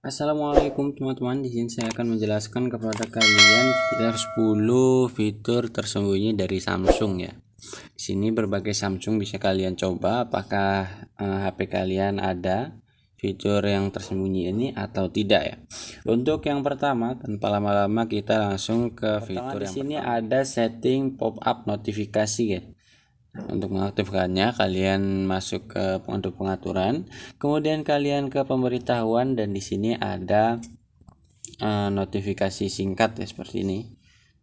Assalamualaikum teman-teman, di sini saya akan menjelaskan kepada kalian sekitar 10 fitur tersembunyi dari Samsung ya. Di sini berbagai Samsung bisa kalian coba apakah HP kalian ada fitur yang tersembunyi ini atau tidak ya. Untuk yang pertama, tanpa lama-lama kita langsung ke fitur yang pertama. Di sini ada setting pop-up notifikasi ya. Untuk mengaktifkannya, kalian masuk ke untuk pengaturan, kemudian kalian ke pemberitahuan, dan di sini ada notifikasi singkat ya, seperti ini.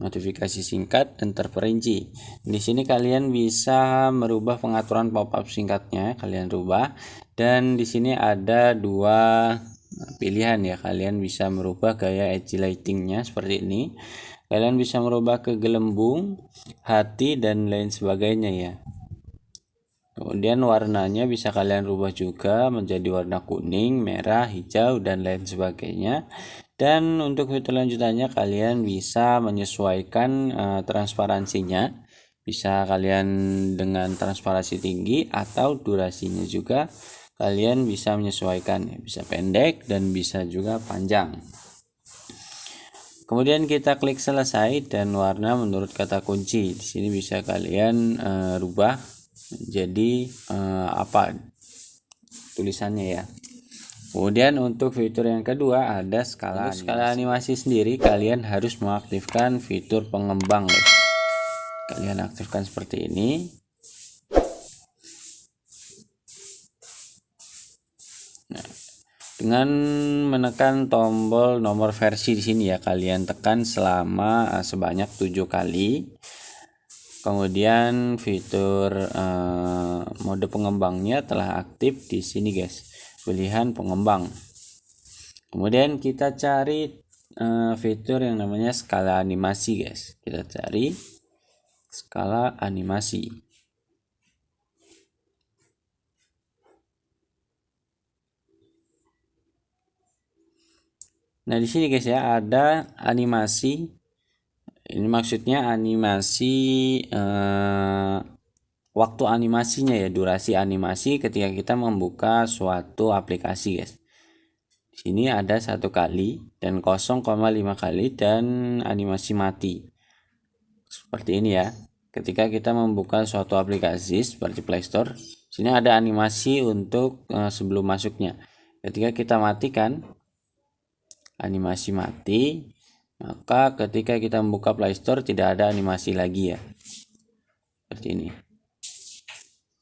Notifikasi singkat dan terperinci. Di sini kalian bisa merubah pengaturan pop-up singkatnya, kalian rubah. Dan di sini ada dua pilihan ya, kalian bisa merubah gaya edge lightingnya seperti ini. Kalian bisa merubah ke gelembung, hati, dan lain sebagainya ya. Kemudian warnanya bisa kalian rubah juga menjadi warna kuning, merah, hijau, dan lain sebagainya. Dan untuk fitur lanjutannya kalian bisa menyesuaikan transparansinya. Bisa kalian dengan transparansi tinggi atau durasinya juga kalian bisa menyesuaikan, bisa pendek dan bisa juga panjang. Kemudian kita klik selesai dan warna menurut kata kunci. Di sini bisa kalian rubah menjadi apa tulisannya ya. Kemudian untuk fitur yang kedua ada skala animasi. Skala animasi sendiri kalian harus mengaktifkan fitur pengembang guys. Kalian aktifkan seperti ini. Nah, dengan menekan tombol nomor versi di sini ya, kalian tekan selama sebanyak 7 kali. Kemudian fitur mode pengembangnya telah aktif di sini guys. Pilihan pengembang. Kemudian kita cari fitur yang namanya skala animasi guys. Kita cari skala animasi. Nah, di sini guys ya ada animasi. Ini maksudnya animasi waktu animasinya ya, durasi animasi ketika kita membuka suatu aplikasi guys. Di sini ada 1 kali dan 0,5 kali dan animasi mati. Seperti ini ya. Ketika kita membuka suatu aplikasi seperti Play Store, sini ada animasi untuk sebelum masuknya. Ketika kita matikan animasi mati, maka ketika kita membuka Play Store tidak ada animasi lagi ya. Seperti ini.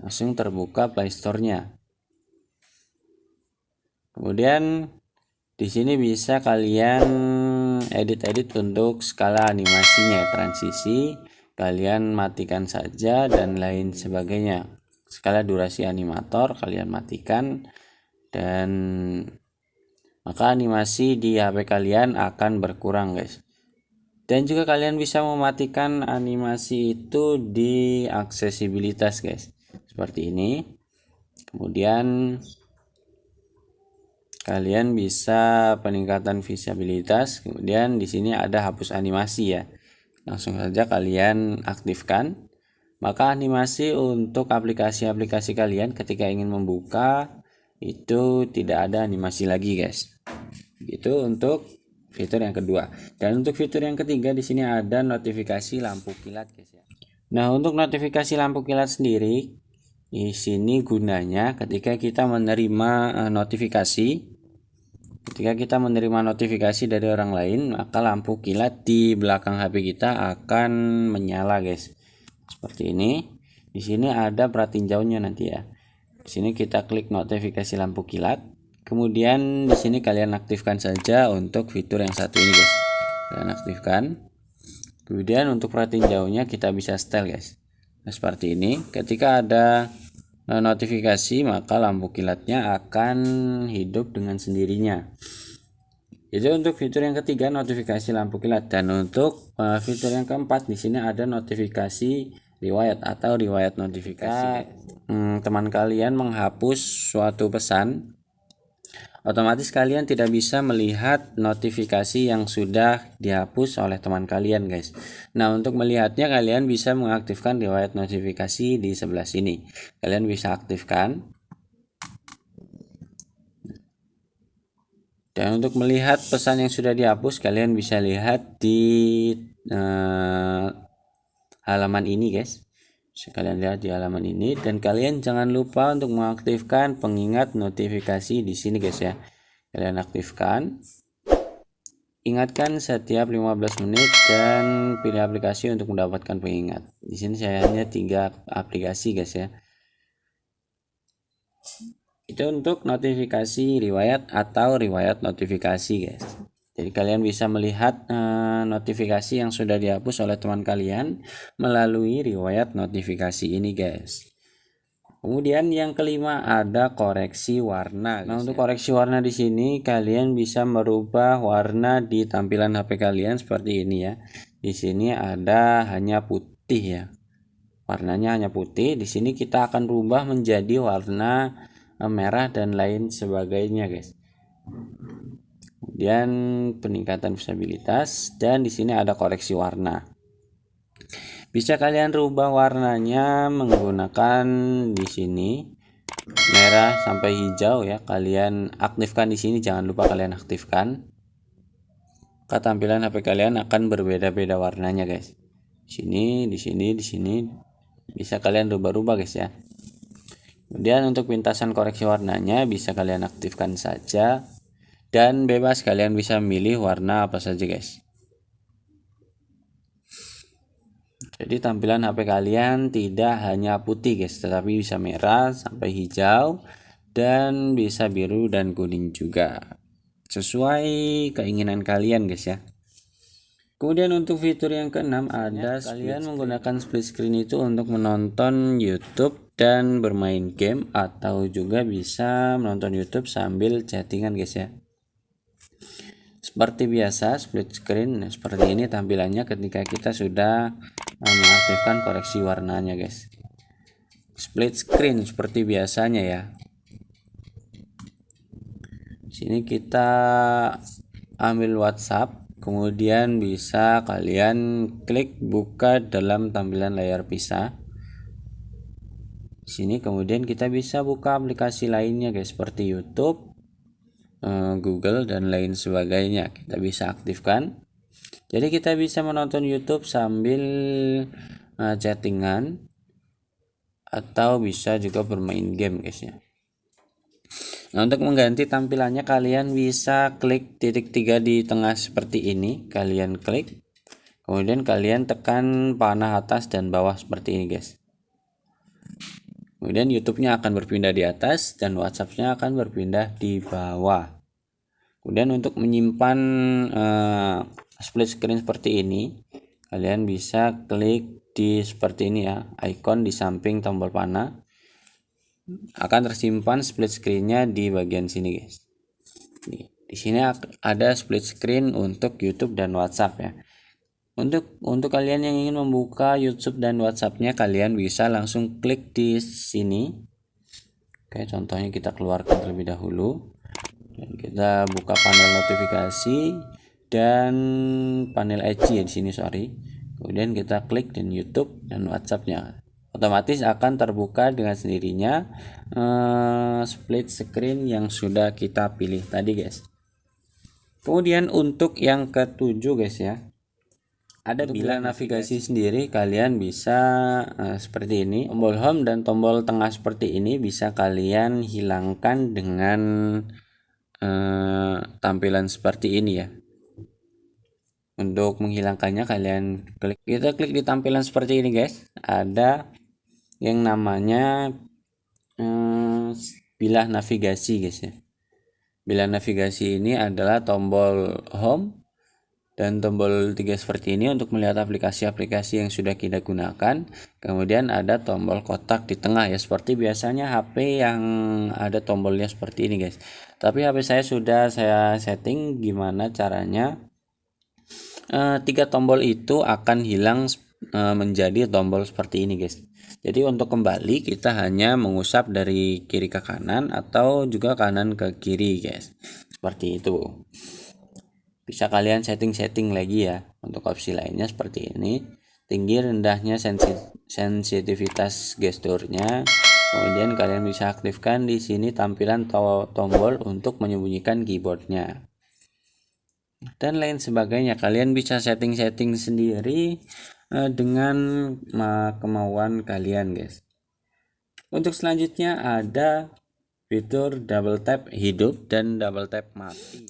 Langsung terbuka Play Store-nya. Kemudian di sini bisa kalian edit untuk skala animasinya, transisi, kalian matikan saja dan lain sebagainya. Skala durasi animator kalian matikan dan maka animasi di HP kalian akan berkurang guys. Dan juga kalian bisa mematikan animasi itu di aksesibilitas guys. Seperti ini. Kemudian kalian bisa peningkatan visibilitas. Kemudian di sini ada hapus animasi ya. Langsung saja kalian aktifkan. Maka animasi untuk aplikasi-aplikasi kalian ketika ingin membuka itu tidak ada animasi lagi guys. Itu untuk fitur yang kedua. Dan untuk fitur yang ketiga di sini ada notifikasi lampu kilat guys ya. Nah, untuk notifikasi lampu kilat sendiri di sini gunanya ketika kita menerima notifikasi. Ketika kita menerima notifikasi dari orang lain, maka lampu kilat di belakang HP kita akan menyala guys. Seperti ini. Di sini ada pratinjaunya nanti ya. Di sini kita klik notifikasi lampu kilat. Kemudian di sini kalian aktifkan saja untuk fitur yang satu ini guys. Kalian aktifkan. Kemudian untuk pratinjaunya kita bisa setel guys. Nah, seperti ini. Ketika ada notifikasi maka lampu kilatnya akan hidup dengan sendirinya. Itu untuk fitur yang ketiga, notifikasi lampu kilat. Dan untuk fitur yang keempat di sini ada notifikasi riwayat atau riwayat notifikasi. Teman kalian menghapus suatu pesan, otomatis kalian tidak bisa melihat notifikasi yang sudah dihapus oleh teman kalian guys. Nah, untuk melihatnya kalian bisa mengaktifkan riwayat notifikasi di sebelah sini. Kalian bisa aktifkan. Dan untuk melihat pesan yang sudah dihapus, kalian bisa lihat di halaman ini guys. Bisa kalian lihat di halaman ini, dan kalian jangan lupa untuk mengaktifkan pengingat notifikasi di sini guys ya. Kalian aktifkan, ingatkan setiap 15 menit, dan pilih aplikasi untuk mendapatkan pengingat. Di sini saya hanya 3 aplikasi guys ya. Itu untuk notifikasi riwayat atau riwayat notifikasi guys. Jadi kalian bisa melihat notifikasi yang sudah dihapus oleh teman kalian melalui riwayat notifikasi ini guys. Kemudian yang kelima ada koreksi warna. Nah, untuk koreksi warna di sini kalian bisa merubah warna di tampilan HP kalian seperti ini ya. Di sini ada hanya putih ya. Warnanya hanya putih. Di sini kita akan rubah menjadi warna merah dan lain sebagainya guys. Kemudian peningkatan visabilitas, dan di sini ada koreksi warna. Bisa kalian rubah warnanya menggunakan di sini merah sampai hijau ya. Kalian aktifkan di sini, jangan lupa kalian aktifkan. Tampilan HP kalian akan berbeda-beda warnanya guys. Di sini, di sini, di sini bisa kalian rubah-rubah guys ya. Kemudian untuk pintasan koreksi warnanya bisa kalian aktifkan saja, dan bebas kalian bisa memilih warna apa saja guys. Jadi tampilan HP kalian tidak hanya putih guys, tetapi bisa merah sampai hijau, dan bisa biru dan kuning juga, sesuai keinginan kalian guys ya. Kemudian untuk fitur yang keenam ada kalian menggunakan split screen itu untuk menonton YouTube dan bermain game, atau juga bisa menonton YouTube sambil chattingan guys ya. Seperti biasa split screen seperti ini tampilannya ketika kita sudah mengaktifkan koreksi warnanya guys. Split screen seperti biasanya ya. Sini kita ambil WhatsApp, kemudian bisa kalian klik buka dalam tampilan layar pisah. Sini kemudian kita bisa buka aplikasi lainnya guys, seperti YouTube, Google dan lain sebagainya. Kita bisa aktifkan. Jadi kita bisa menonton YouTube sambil chattingan, atau bisa juga bermain game guys ya. Nah, untuk mengganti tampilannya kalian bisa klik titik 3 di tengah seperti ini, kalian klik, kemudian kalian tekan panah atas dan bawah seperti ini guys. Kemudian YouTube-nya akan berpindah di atas dan WhatsApp-nya akan berpindah di bawah. Kemudian untuk menyimpan split screen seperti ini, kalian bisa klik di seperti ini ya, icon di samping tombol panah. Akan tersimpan split screen-nya di bagian sini guys. Di sini ada split screen untuk YouTube dan WhatsApp ya. Untuk kalian yang ingin membuka YouTube dan WhatsApp-nya, kalian bisa langsung klik di sini. Oke, contohnya kita keluarkan terlebih dahulu. Dan kita buka panel notifikasi dan panel IG ya di sini, sorry. Kemudian kita klik di YouTube dan WhatsApp-nya. Otomatis akan terbuka dengan sendirinya split screen yang sudah kita pilih tadi guys. Kemudian untuk yang ketujuh guys ya, ada bila navigasi sendiri, kalian bisa seperti ini. Tombol home dan tombol tengah seperti ini bisa kalian hilangkan dengan tampilan seperti ini ya. Untuk menghilangkannya kalian kita klik di tampilan seperti ini guys. Ada yang namanya bilah navigasi guys ya. Bilah navigasi ini adalah tombol home dan tombol 3 seperti ini untuk melihat aplikasi-aplikasi yang sudah kita gunakan. Kemudian ada tombol kotak di tengah ya, seperti biasanya HP yang ada tombolnya seperti ini guys. Tapi HP saya sudah saya setting gimana caranya. 3 tombol itu akan hilang menjadi tombol seperti ini guys. Jadi untuk kembali kita hanya mengusap dari kiri ke kanan atau juga kanan ke kiri guys. Seperti itu. Bisa kalian setting lagi ya. Untuk opsi lainnya seperti ini. Tinggi rendahnya sensitivitas gesturnya. Kemudian kalian bisa aktifkan di sini tampilan tombol untuk menyembunyikan keyboardnya. dan lain sebagainya. Kalian bisa setting-setting sendiri dengan kemauan kalian, guys. Untuk selanjutnya ada fitur double tap hidup dan double tap mati.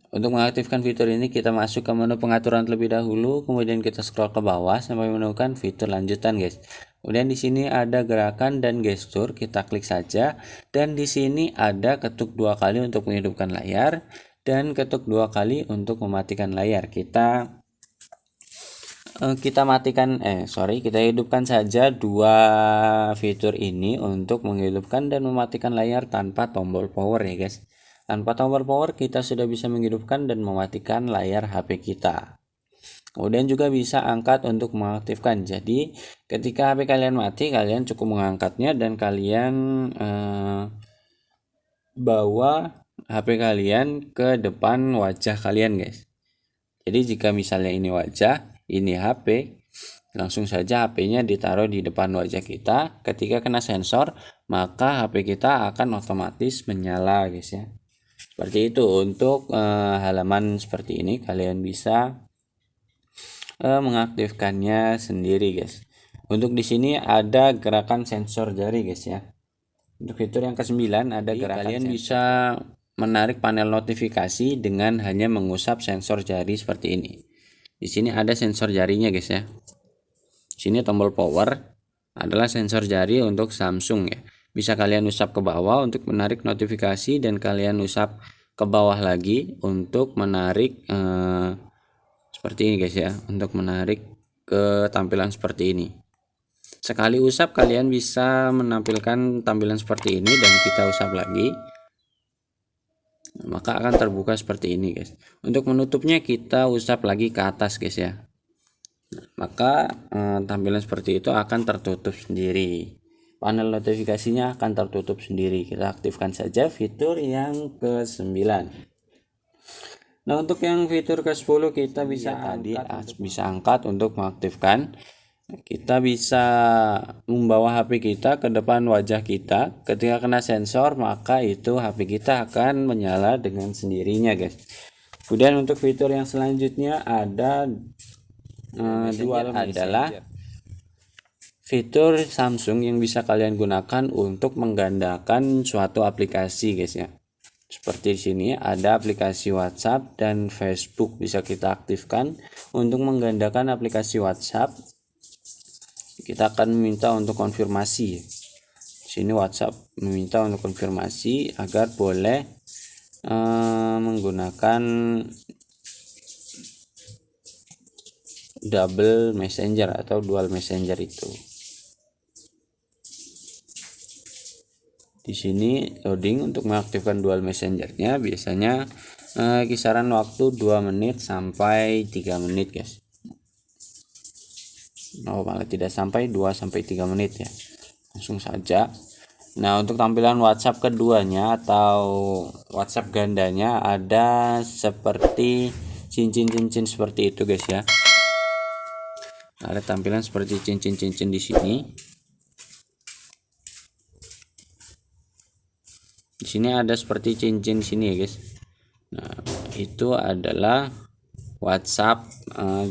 Untuk mengaktifkan fitur ini kita masuk ke menu pengaturan terlebih dahulu, kemudian kita scroll ke bawah sampai menemukan fitur lanjutan, guys. Kemudian di sini ada gerakan dan gestur, kita klik saja, dan di sini ada ketuk 2 kali untuk menghidupkan layar dan ketuk 2 kali untuk mematikan layar. Kita hidupkan saja dua fitur ini untuk menghidupkan dan mematikan layar tanpa tombol power ya, guys. Tanpa tombol power kita sudah bisa menghidupkan dan mematikan layar HP kita. Kemudian juga bisa angkat untuk mengaktifkan. Jadi ketika HP kalian mati, kalian cukup mengangkatnya dan kalian bawa HP kalian ke depan wajah kalian, guys. Jadi jika misalnya ini wajah, ini HP, langsung saja HP-nya ditaruh di depan wajah kita. Ketika kena sensor, maka HP kita akan otomatis menyala, guys ya. Seperti itu. Untuk halaman seperti ini kalian bisa mengaktifkannya sendiri, guys. Untuk di sini ada gerakan sensor jari, guys ya. Untuk fitur yang ke-9 ada gerakan kalian sensor. Bisa menarik panel notifikasi dengan hanya mengusap sensor jari seperti ini. Di sini ada sensor jarinya, guys ya. Di sini tombol power adalah sensor jari untuk Samsung ya. Bisa kalian usap ke bawah untuk menarik notifikasi dan kalian usap ke bawah lagi untuk menarik seperti ini, guys ya. Untuk menarik ke tampilan seperti ini. Sekali usap kalian bisa menampilkan tampilan seperti ini dan kita usap lagi, maka akan terbuka seperti ini, guys. Untuk menutupnya kita usap lagi ke atas, guys ya. Maka tampilan seperti itu akan tertutup sendiri. Panel notifikasinya akan tertutup sendiri. Kita aktifkan saja fitur yang ke-9. Nah, untuk yang fitur ke-10 kita bisa angkat untuk mengaktifkan. Kita bisa membawa HP kita ke depan wajah kita. Ketika kena sensor, maka itu HP kita akan menyala dengan sendirinya, guys. Kemudian untuk fitur yang selanjutnya ada dual adalah fitur Samsung yang bisa kalian gunakan untuk menggandakan suatu aplikasi, guys ya. Seperti di sini ada aplikasi WhatsApp dan Facebook, bisa kita aktifkan. Untuk menggandakan aplikasi WhatsApp, kita akan meminta untuk konfirmasi. Di sini WhatsApp meminta untuk konfirmasi agar boleh menggunakan double messenger atau dual messenger itu. Di sini loading untuk mengaktifkan dual messengernya biasanya kisaran waktu 2 menit sampai 3 menit, guys. Malah tidak sampai 2 sampai 3 menit ya. Langsung saja. Nah, untuk tampilan WhatsApp keduanya atau WhatsApp gandanya ada seperti cincin-cincin seperti itu, guys ya. Ada tampilan seperti cincin-cincin di sini. Di sini ada seperti cincin sini ya, guys. Nah, itu adalah WhatsApp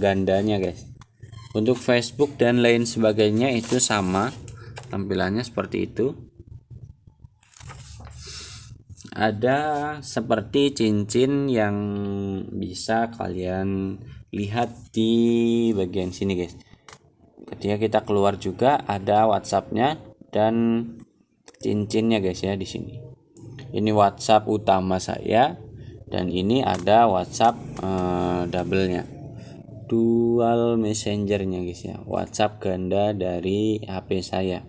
gandanya, guys. Untuk Facebook dan lain sebagainya itu sama tampilannya seperti itu. Ada seperti cincin yang bisa kalian lihat di bagian sini, guys. Ketika kita keluar juga ada WhatsAppnya dan cincinnya, guys ya, di sini. Ini WhatsApp utama saya dan ini ada WhatsApp double-nya, dual messengernya, guys ya. WhatsApp ganda dari HP saya.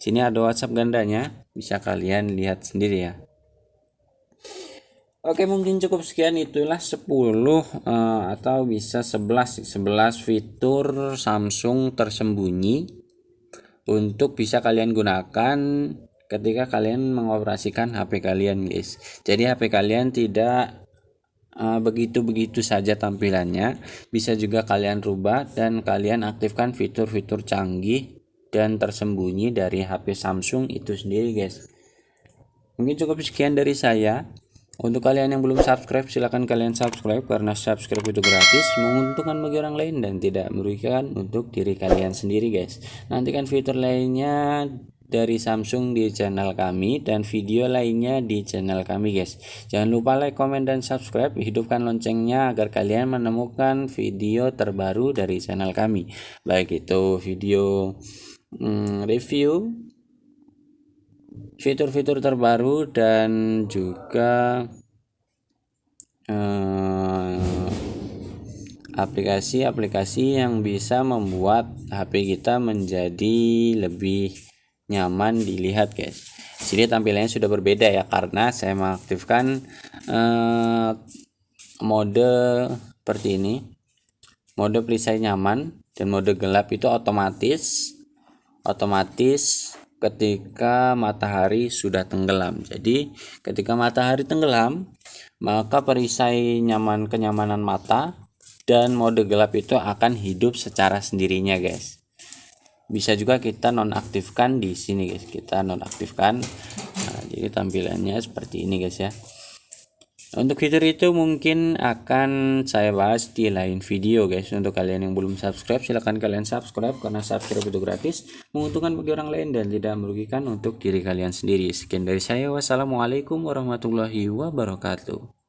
Sini ada WhatsApp gandanya, bisa kalian lihat sendiri ya. Oke, mungkin cukup sekian, itulah 10 atau bisa 11 fitur Samsung tersembunyi untuk bisa kalian gunakan ketika kalian mengoperasikan HP kalian, guys. Jadi HP kalian tidak begitu-begitu saja tampilannya, bisa juga kalian rubah dan kalian aktifkan fitur-fitur canggih dan tersembunyi dari HP Samsung itu sendiri, guys. Mungkin cukup sekian dari saya. Untuk kalian yang belum subscribe, silahkan kalian subscribe karena subscribe itu gratis, menguntungkan bagi orang lain dan tidak merugikan untuk diri kalian sendiri guys. Nantikan fitur lainnya dari Samsung di channel kami dan video lainnya di channel kami guys. Jangan lupa like, komen, dan subscribe. Hidupkan loncengnya agar kalian menemukan video terbaru dari channel kami, baik itu video review, fitur-fitur terbaru, dan juga aplikasi-aplikasi yang bisa membuat HP kita menjadi lebih nyaman dilihat guys. Sini tampilannya sudah berbeda ya, karena saya mengaktifkan mode seperti ini, mode perisai nyaman, dan mode gelap itu otomatis ketika matahari sudah tenggelam. Jadi ketika matahari tenggelam, maka perisai kenyamanan mata dan mode gelap itu akan hidup secara sendirinya guys. Bisa juga kita nonaktifkan di sini guys, kita nonaktifkan. Nah, jadi tampilannya seperti ini guys ya. Untuk fitur itu mungkin akan saya bahas di lain video guys. Untuk kalian yang belum subscribe, silahkan kalian subscribe karena subscribe itu gratis, menguntungkan bagi orang lain dan tidak merugikan untuk diri kalian sendiri. Sekian dari saya, wassalamualaikum warahmatullahi wabarakatuh.